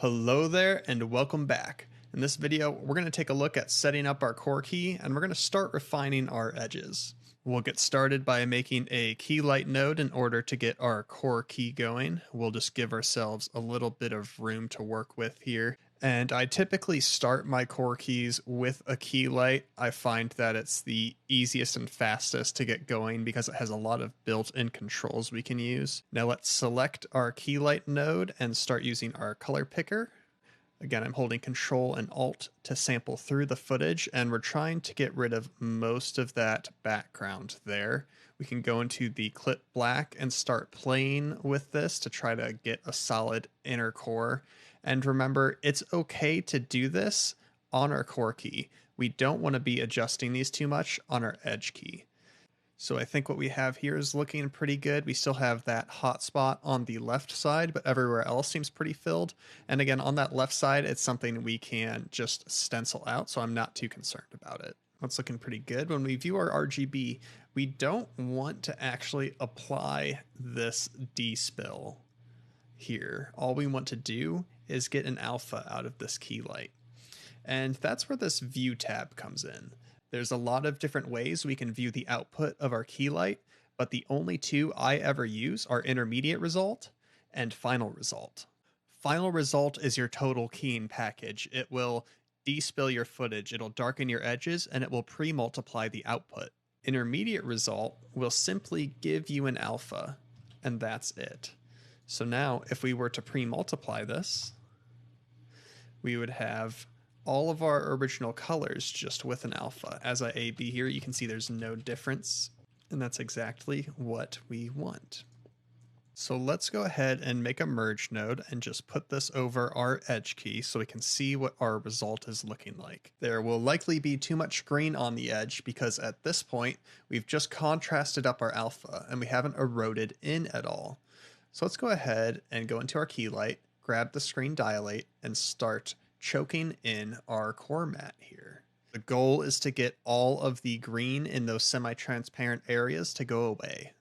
Hello there and welcome back. In this video, we're going to take a look at setting up our core key and we're going to start refining our edges. We'll get started by making a key light node in order to get our core key going. We'll just give ourselves a little bit of room to work with here. And I typically start my core keys with a key light. I find that it's the easiest and fastest to get going because it has a lot of built-in controls we can use. Now let's select our key light node and start using our color picker. Again, I'm holding Control and Alt to sample through the footage, and we're trying to get rid of most of that background there. We can go into the clip black and start playing with this to try to get a solid inner core. And remember, it's okay to do this on our core key. We don't want to be adjusting these too much on our edge key. So I think what we have here is looking pretty good. We still have that hot spot on the left side, but everywhere else seems pretty filled. And again, on that left side, it's something we can just stencil out, so I'm not too concerned about it. That's looking pretty good. When we view our RGB, we don't want to actually apply this despill here. All we want to do is get an alpha out of this key light. And that's where this view tab comes in. There's a lot of different ways we can view the output of our key light, but the only two I ever use are intermediate result and final result. Final result is your total keying package. It will despill your footage, it'll darken your edges, and it will pre-multiply the output. Intermediate result will simply give you an alpha, and that's it. So now, if we were to pre-multiply this, we would have all of our original colors just with an alpha. As I A/B here, you can see there's no difference, and that's exactly what we want. So let's go ahead and make a merge node and just put this over our edge key so we can see what our result is looking like. There will likely be too much green on the edge because at this point, we've just contrasted up our alpha and we haven't eroded in at all. So let's go ahead and go into our key light, grab the screen dilate, and start choking in our core mat here. The goal is to get all of the green in those semi-transparent areas to go away.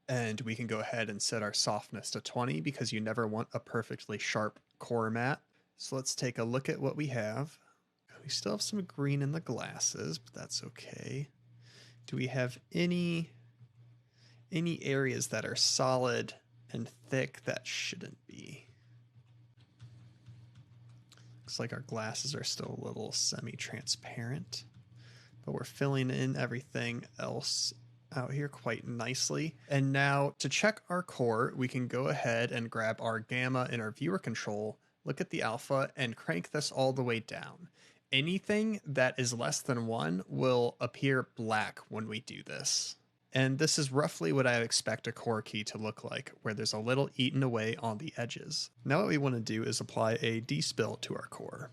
And we can go ahead and set our softness to 20 because you never want a perfectly sharp core mat. So let's take a look at what we have. We still have some green in the glasses, but that's okay. Do we have any areas that are solid and thick that shouldn't be? Looks like our glasses are still a little semi-transparent, but we're filling in everything else out here quite nicely. And now to check our core, we can go ahead and grab our gamma in our viewer control, look at the alpha, and crank this all the way down. Anything that is less than 1 will appear black when we do this. And this is roughly what I expect a core key to look like, where there's a little eaten away on the edges. Now what we want to do is apply a despill to our core.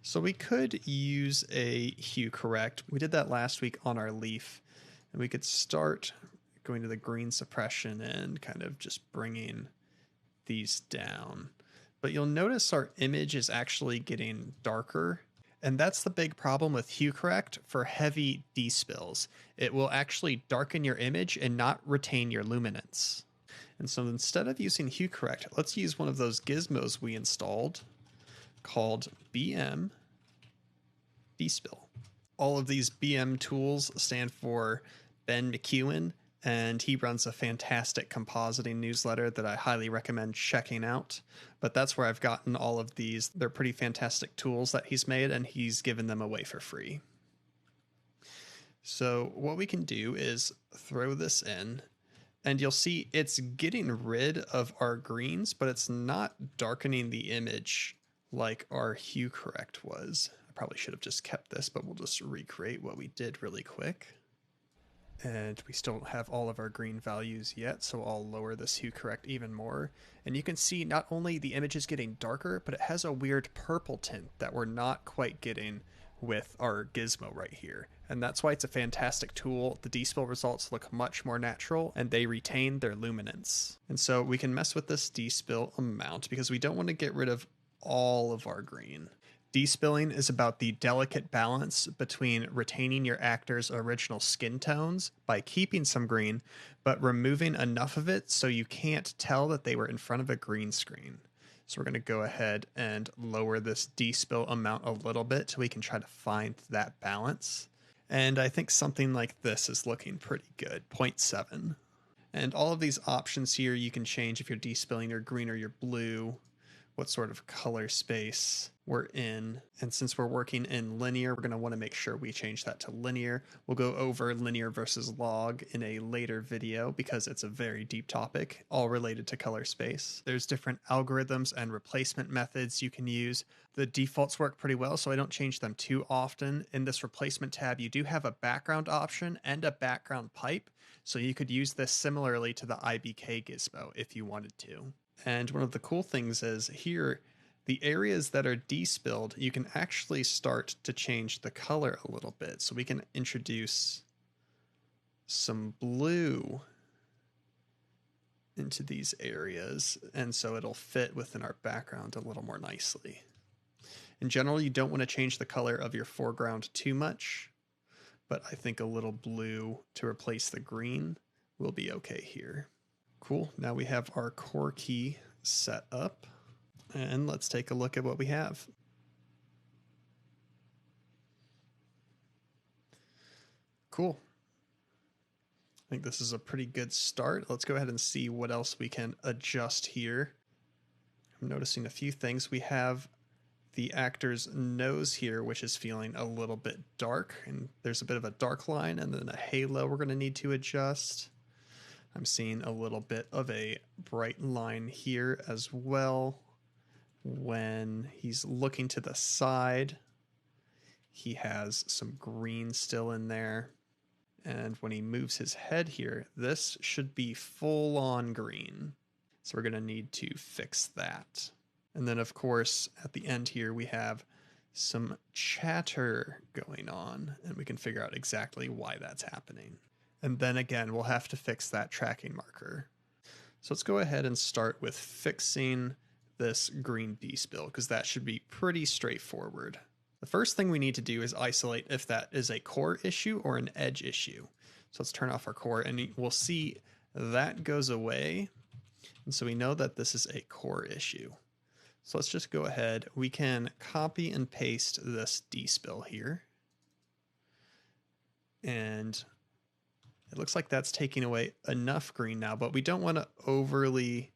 So we could use a hue correct. We did that last week on our leaf, and we could start going to the green suppression and kind of just bringing these down. But you'll notice our image is actually getting darker. And that's the big problem with hue correct for heavy despills. It will actually darken your image and not retain your luminance. And so instead of using hue correct, let's use one of those gizmos we installed called BM Despill. All of these BM tools stand for Ben McEwen, and he runs a fantastic compositing newsletter that I highly recommend checking out. But that's where I've gotten all of these. They're pretty fantastic tools that he's made, and he's given them away for free. So what we can do is throw this in, and you'll see it's getting rid of our greens, but it's not darkening the image like our hue correct was. I probably should have just kept this, but we'll just recreate what we did really quick. And we still don't have all of our green values yet, so I'll lower this hue correct even more. And you can see not only the image is getting darker, but it has a weird purple tint that we're not quite getting with our gizmo right here. And that's why it's a fantastic tool. The despill results look much more natural, and they retain their luminance. And so we can mess with this despill amount because we don't want to get rid of all of our green. Despilling is about the delicate balance between retaining your actor's original skin tones by keeping some green, but removing enough of it so you can't tell that they were in front of a green screen. So we're going to go ahead and lower this despill amount a little bit so we can try to find that balance. And I think something like this is looking pretty good, 0.7. And all of these options here you can change if you're despilling your green or your blue, what sort of color space we're in. And since we're working in linear, we're going to want to make sure we change that to linear. We'll go over linear versus log in a later video because it's a very deep topic, all related to color space. There's different algorithms and replacement methods you can use. The defaults work pretty well, so I don't change them too often. In this replacement tab, you do have a background option and a background pipe, so you could use this similarly to the IBK gizmo if you wanted to. And one of the cool things is here, the areas that are despilled, you can actually start to change the color a little bit. So we can introduce some blue into these areas, and so it'll fit within our background a little more nicely. In general, you don't want to change the color of your foreground too much, but I think a little blue to replace the green will be okay here. Cool, now we have our core key set up, and let's take a look at what we have. Cool. I think this is a pretty good start. Let's go ahead and see what else we can adjust here. I'm noticing a few things. We have the actor's nose here, which is feeling a little bit dark, and there's a bit of a dark line and then a halo we're going to need to adjust. I'm seeing a little bit of a bright line here as well. When he's looking to the side, he has some green still in there. And when he moves his head here, this should be full on green. So we're going to need to fix that. And then, of course, at the end here, we have some chatter going on, and we can figure out exactly why that's happening. And then again, we'll have to fix that tracking marker. So let's go ahead and start with fixing this green despill, because that should be pretty straightforward. The first thing we need to do is isolate if that is a core issue or an edge issue. So let's turn off our core, and we'll see that goes away. And so we know that this is a core issue. So let's just go ahead. We can copy and paste this despill here. And it looks like that's taking away enough green now, but we don't want to overly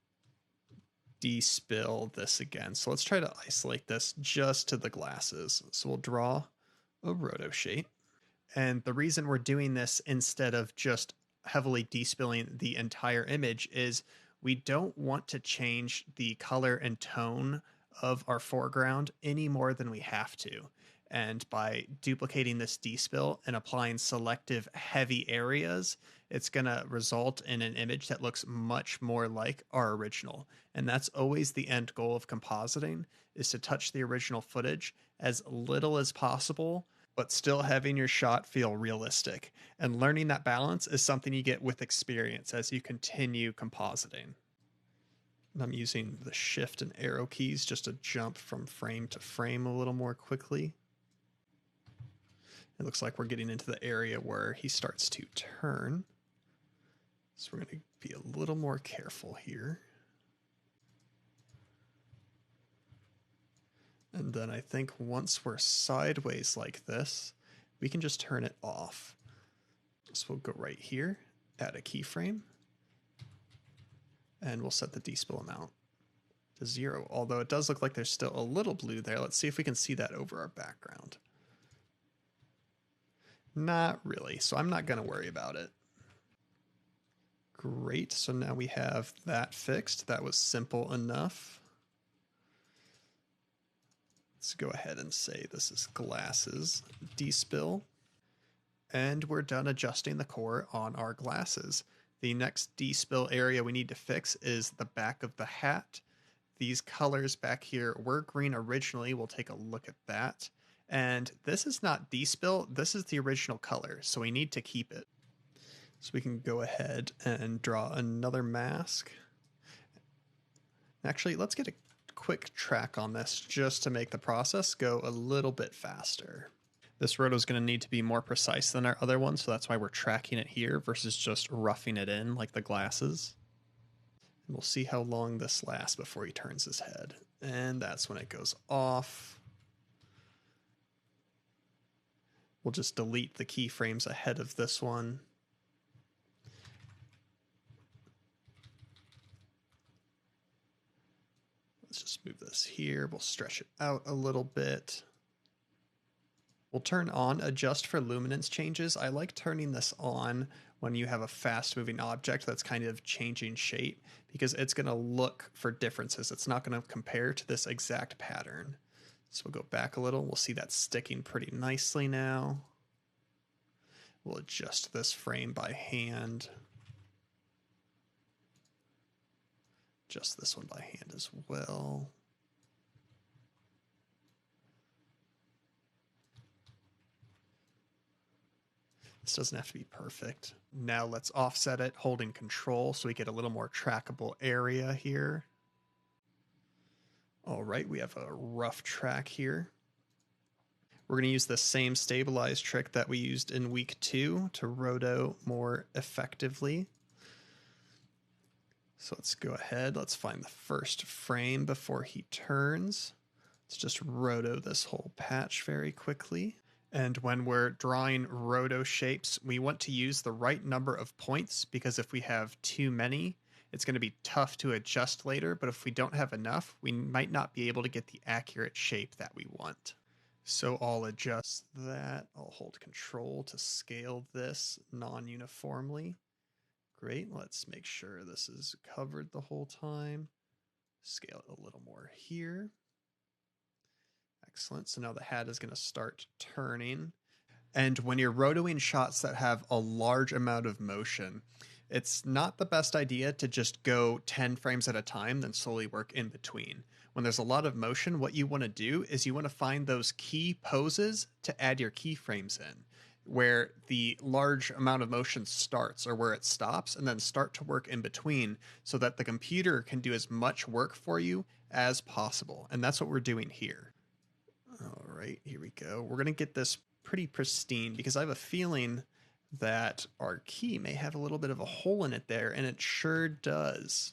despill this again. So let's try to isolate this just to the glasses. So we'll draw a roto shape. And the reason we're doing this instead of just heavily despilling the entire image is we don't want to change the color and tone of our foreground any more than we have to. And by duplicating this despill and applying selective heavy areas, it's going to result in an image that looks much more like our original. And that's always the end goal of compositing, is to touch the original footage as little as possible, but still having your shot feel realistic. And learning that balance is something you get with experience as you continue compositing. And I'm using the shift and arrow keys just to jump from frame to frame a little more quickly. It looks like we're getting into the area where he starts to turn. So we're going to be a little more careful here. And then I think once we're sideways like this, we can just turn it off. So we'll go right here, add a keyframe, and we'll set the despill amount to 0. Although it does look like there's still a little blue there. Let's see if we can see that over our background. Not really, so I'm not going to worry about it. Great, so now we have that fixed. That was simple enough. Let's go ahead and say this is glasses despill. And we're done adjusting the core on our glasses. The next despill area we need to fix is the back of the hat. These colors back here were green originally. We'll take a look at that. And this is not despill, this is the original color, so we need to keep it. So we can go ahead and draw another mask. Actually, let's get a quick track on this just to make the process go a little bit faster. This roto is going to need to be more precise than our other one, so that's why we're tracking it here versus just roughing it in like the glasses. And we'll see how long this lasts before he turns his head. And that's when it goes off. We'll just delete the keyframes ahead of this one. Let's just move this here. We'll stretch it out a little bit. We'll turn on adjust for luminance changes. I like turning this on when you have a fast moving object that's kind of changing shape, because it's going to look for differences. It's not going to compare to this exact pattern. So we'll go back a little. We'll see that sticking pretty nicely now. We'll adjust this frame by hand. Adjust this one by hand as well. This doesn't have to be perfect. Now let's offset it, holding control so we get a little more trackable area here. All right, we have a rough track here. We're going to use the same stabilize trick that we used in week 2 to roto more effectively. So let's go ahead. Let's find the first frame before he turns. Let's just roto this whole patch very quickly. And when we're drawing roto shapes, we want to use the right number of points, because if we have too many, it's going to be tough to adjust later. But if we don't have enough, we might not be able to get the accurate shape that we want. So I'll adjust that. I'll hold control to scale this non-uniformly. Great. Let's make sure this is covered the whole time. Scale it a little more here. Excellent. So now the hat is going to start turning. And when you're rotoing shots that have a large amount of motion, it's not the best idea to just go 10 frames at a time, then slowly work in between. When there's a lot of motion, what you want to do is you want to find those key poses to add your keyframes in, where the large amount of motion starts or where it stops, and then start to work in between so that the computer can do as much work for you as possible. And that's what we're doing here. All right, here we go. We're going to get this pretty pristine because I have a feeling that our key may have a little bit of a hole in it there, and it sure does.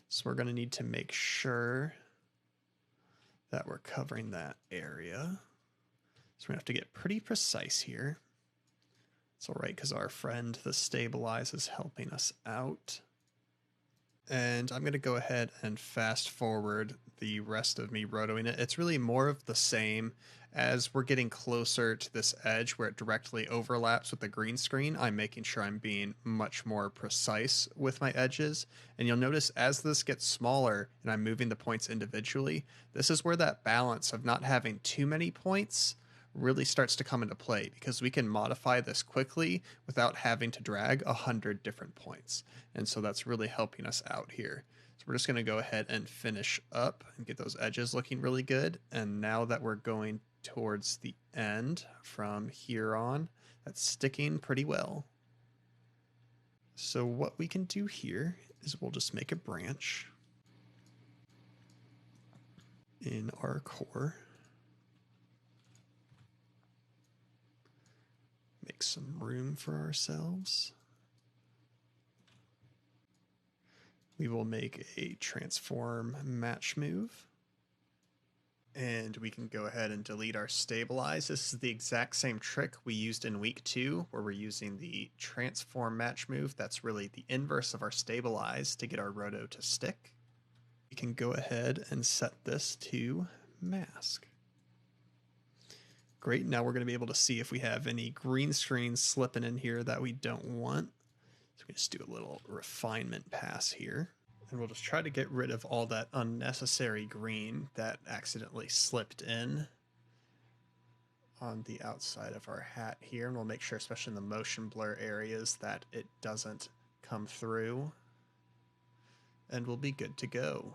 So we're going to need to make sure that we're covering that area. So we're going to have to get pretty precise here. It's all right because our friend, the stabilize, is helping us out. And I'm going to go ahead and fast forward the rest of me rotoing it. It's really more of the same. As we're getting closer to this edge where it directly overlaps with the green screen, I'm making sure I'm being much more precise with my edges. And you'll notice as this gets smaller and I'm moving the points individually, this is where that balance of not having too many points really starts to come into play, because we can modify this quickly without having to drag 100 different points. And so that's really helping us out here. So we're just going to go ahead and finish up and get those edges looking really good. And now that we're going towards the end from here on, that's sticking pretty well. So what we can do here is we'll just make a branch in our core. Make some room for ourselves. We will make a transform match move. And we can go ahead and delete our stabilize. This is the exact same trick we used in week 2, where we're using the transform match move. That's really the inverse of our stabilize to get our roto to stick. We can go ahead and set this to mask. Great, now we're going to be able to see if we have any green screens slipping in here that we don't want. So we just do a little refinement pass here. And we'll just try to get rid of all that unnecessary green that accidentally slipped in on the outside of our hat here. And we'll make sure, especially in the motion blur areas, that it doesn't come through. And we'll be good to go.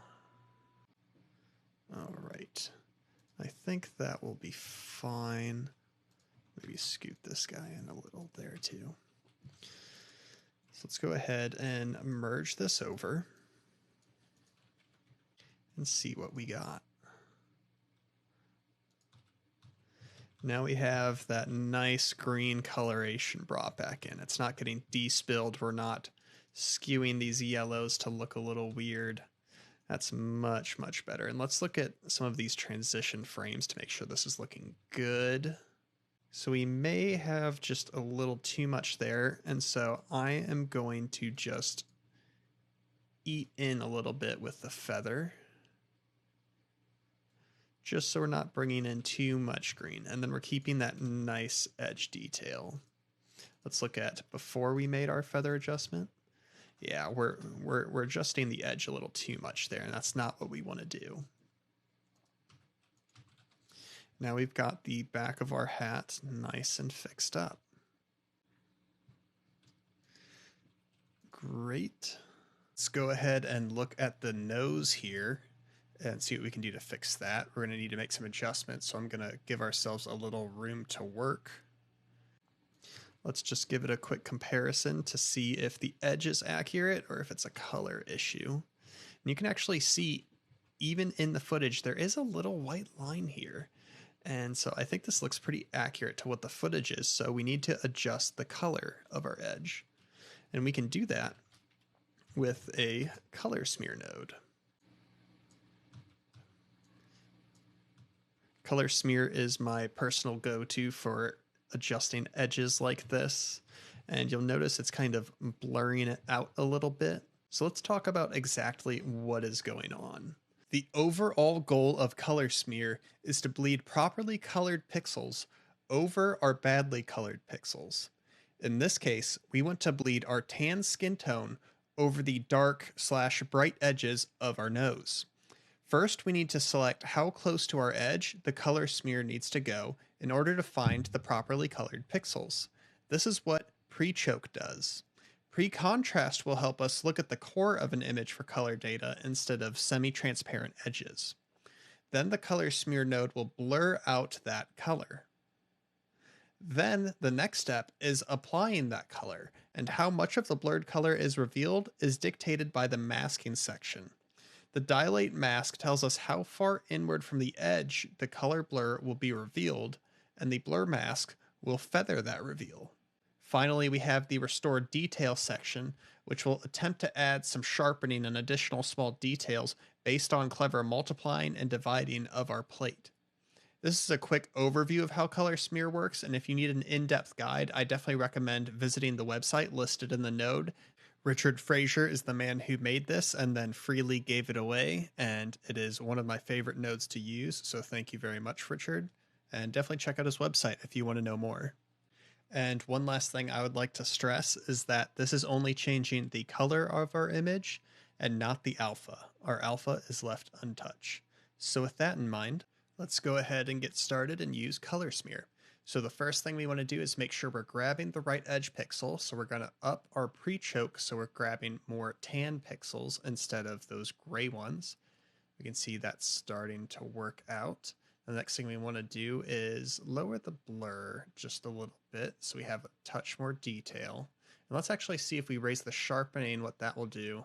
All right. I think that will be fine. Maybe scoot this guy in a little there too. So let's go ahead and merge this over and see what we got. Now we have that nice green coloration brought back in. It's not getting despilled. We're not skewing these yellows to look a little weird. That's much, much better. And let's look at some of these transition frames to make sure this is looking good. So we may have just a little too much there. And so I am going to just eat in a little bit with the feather, just so we're not bringing in too much green. And then we're keeping that nice edge detail. Let's look at before we made our feather adjustment. Yeah, we're adjusting the edge a little too much there, and that's not what we want to do. Now we've got the back of our hat nice and fixed up. Great. Let's go ahead and look at the nose here and see what we can do to fix that. We're going to need to make some adjustments, so I'm going to give ourselves a little room to work. Let's just give it a quick comparison to see if the edge is accurate or if it's a color issue. And you can actually see, even in the footage, there is a little white line here. And so I think this looks pretty accurate to what the footage is, so we need to adjust the color of our edge. And we can do that with a color smear node. Color smear is my personal go-to for adjusting edges like this, and you'll notice it's kind of blurring it out a little bit. So let's talk about exactly what is going on. The overall goal of color smear is to bleed properly colored pixels over our badly colored pixels. In this case, we want to bleed our tan skin tone over the dark/bright edges of our nose. First, we need to select how close to our edge the color smear needs to go in order to find the properly colored pixels. This is what pre-choke does. Pre-contrast will help us look at the core of an image for color data instead of semi-transparent edges. Then the color smear node will blur out that color. Then the next step is applying that color, and how much of the blurred color is revealed is dictated by the masking section. The dilate mask tells us how far inward from the edge the color blur will be revealed, and the blur mask will feather that reveal. Finally, we have the restore detail section, which will attempt to add some sharpening and additional small details based on clever multiplying and dividing of our plate. This is a quick overview of how color smear works, and if you need an in-depth guide, I definitely recommend visiting the website listed in the node. Richard Frazier is the man who made this and then freely gave it away, and it is one of my favorite nodes to use, so thank you very much, Richard. And definitely check out his website if you want to know more. And one last thing I would like to stress is that this is only changing the color of our image and not the alpha. Our alpha is left untouched. So with that in mind, let's go ahead and get started and use color smear. So the first thing we want to do is make sure we're grabbing the right edge pixel. So we're going to up our pre-choke so we're grabbing more tan pixels instead of those gray ones. We can see that's starting to work out. The next thing we want to do is lower the blur just a little bit so we have a touch more detail. And let's actually see if we raise the sharpening, what that will do.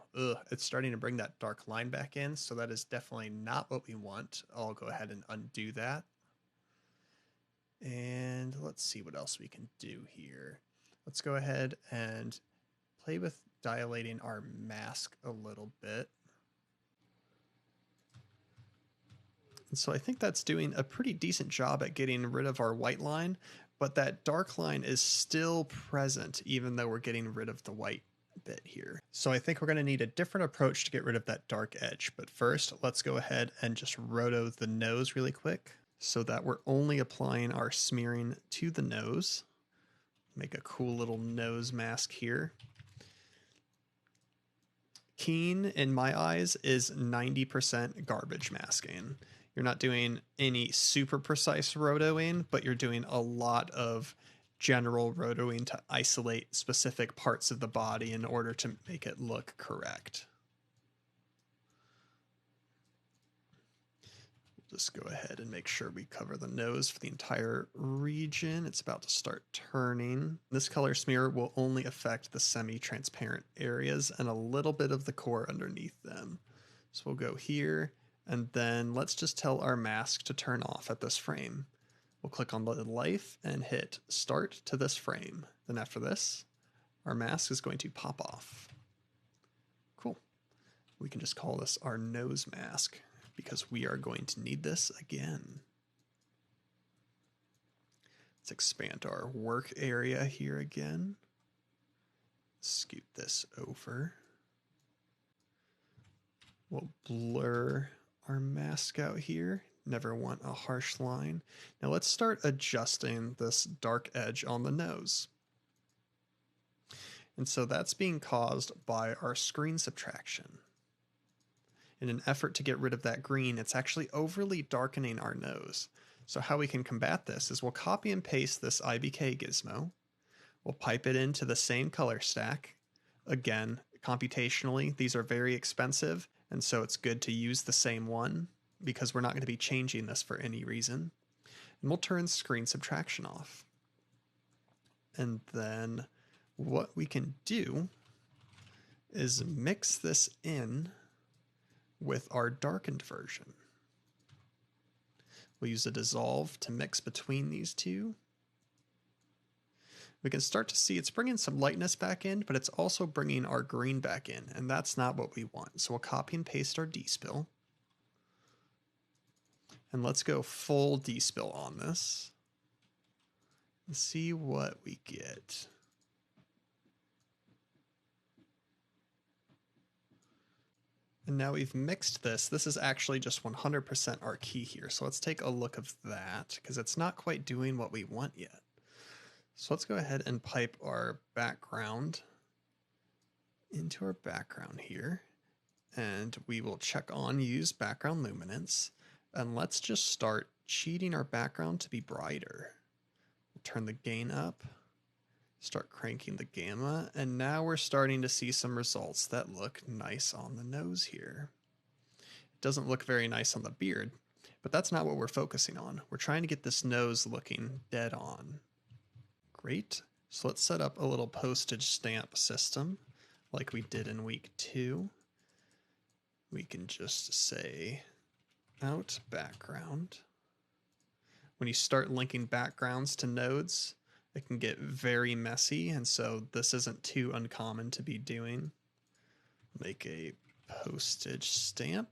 It's starting to bring that dark line back in, so that is definitely not what we want. I'll go ahead and undo that. And let's see what else we can do here. Let's go ahead and play with dilating our mask a little bit. And so I think that's doing a pretty decent job at getting rid of our white line, but that dark line is still present even though we're getting rid of the white bit here. So I think we're going to need a different approach to get rid of that dark edge. But first, let's go ahead and just roto the nose really quick, so that we're only applying our smearing to the nose. Make a cool little nose mask here. Keen, in my eyes, is 90% garbage masking. You're not doing any super precise rotoing, but you're doing a lot of general rotoing to isolate specific parts of the body in order to make it look correct. Just go ahead and make sure we cover the nose for the entire region. It's about to start turning. This color smear will only affect the semi-transparent areas and a little bit of the core underneath them. So we'll go here, and then let's just tell our mask to turn off at this frame. We'll click on the life and hit start to this frame. Then after this, our mask is going to pop off. We can just call this our nose mask because we are going to need this again. Let's expand our work area here again. Scoot this over. We'll blur our mask out here. Never want a harsh line. Now let's start adjusting this dark edge on the nose. And so that's being caused by our screen subtraction. In an effort to get rid of that green, it's actually overly darkening our nose. So how we can combat this is we'll copy and paste this IBK gizmo. We'll pipe it into the same color stack. Again, computationally, these are very expensive, and so it's good to use the same one because we're not going to be changing this for any reason. And we'll turn screen subtraction off. And then what we can do is mix this in with our darkened version. We'll use a dissolve to mix between these two. We can start to see it's bringing some lightness back in, but it's also bringing our green back in, and that's not what we want. So we'll copy and paste our despill. And let's go full despill on this and see what we get. And now we've mixed this. This is actually just 100% our key here. So let's take a look of that because it's not quite doing what we want yet. So let's go ahead and pipe our background into our background here. And we will check on use background luminance. And let's just start cheating our background to be brighter. We'll turn the gain up. Start cranking the gamma, and now we're starting to see some results that look nice on the nose here. It doesn't look very nice on the beard, but that's not what we're focusing on. We're trying to get this nose looking dead on. Great. So let's set up a little postage stamp system like we did in week 2. We can just say out background. When you start linking backgrounds to nodes, it can get very messy, and so this isn't too uncommon to be doing. Make a postage stamp.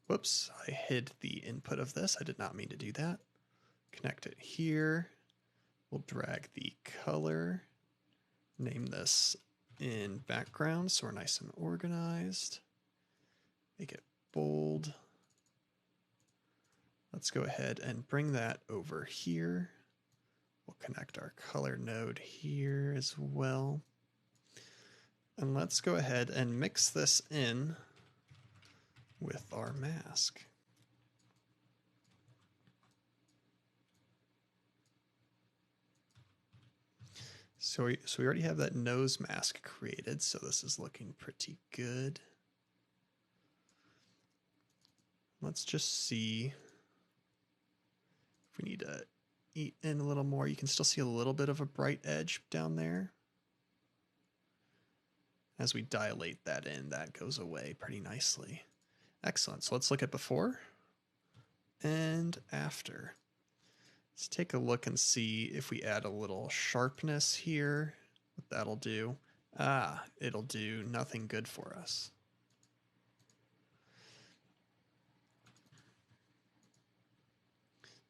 Whoops, I hid the input of this. I did not mean to do that. Connect it here. We'll drag the color. Name this in background so we're nice and organized. Make it bold. Let's go ahead and bring that over here. We'll connect our color node here as well. And let's go ahead and mix this in with our mask. So we already have that nose mask created, so this is looking pretty good. Let's just see if we need to eat in a little more. You can still see a little bit of a bright edge down there. As we dilate that in, that goes away pretty nicely. Excellent. So let's look at before and after. Let's take a look and see if we add a little sharpness here, what that'll do. It'll do nothing good for us.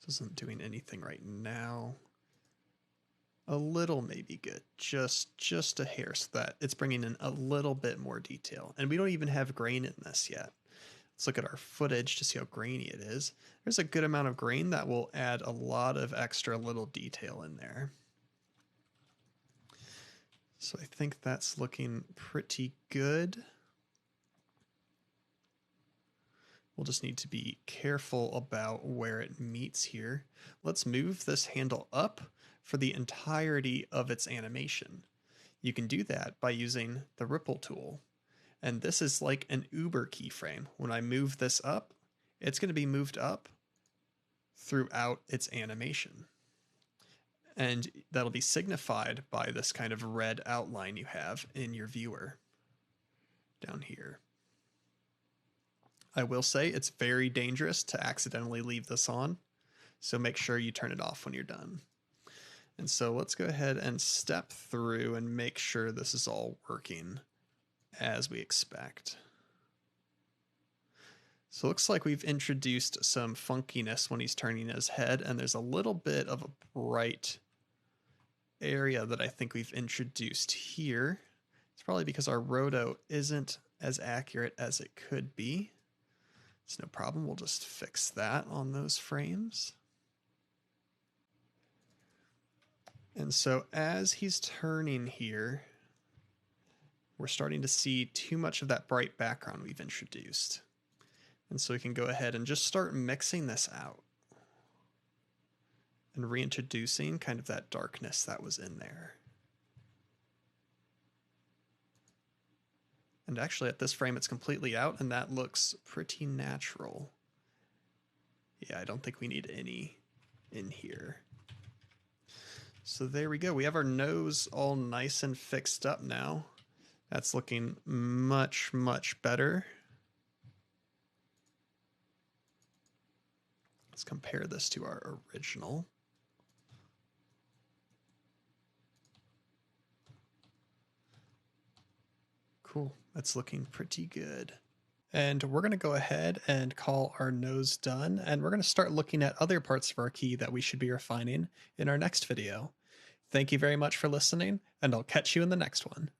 This isn't doing anything right now. A little may be good, just a hair, so that it's bringing in a little bit more detail. And we don't even have grain in this yet. Let's look at our footage to see how grainy it is. There's a good amount of grain that will add a lot of extra little detail in there. So I think that's looking pretty good. We'll just need to be careful about where it meets here. Let's move this handle up for the entirety of its animation. You can do that by using the ripple tool. And this is like an Uber keyframe. When I move this up, it's going to be moved up throughout its animation. And that'll be signified by this kind of red outline you have in your viewer down here. I will say it's very dangerous to accidentally leave this on, so make sure you turn it off when you're done. And so let's go ahead and step through and make sure this is all working as we expect. So it looks like we've introduced some funkiness when he's turning his head, and there's a little bit of a bright area that I think we've introduced here. It's probably because our roto isn't as accurate as it could be. It's no problem, we'll just fix that on those frames. And so as he's turning here, we're starting to see too much of that bright background we've introduced. And so we can go ahead and just start mixing this out and reintroducing kind of that darkness that was in there. And actually at this frame it's completely out and that looks pretty natural. Yeah, I don't think we need any in here. So there we go. We have our nose all nice and fixed up now. That's looking much, much better. Let's compare this to our original. Cool, that's looking pretty good. And we're going to go ahead and call our nose done, and we're going to start looking at other parts of our key that we should be refining in our next video. Thank you very much for listening, and I'll catch you in the next one.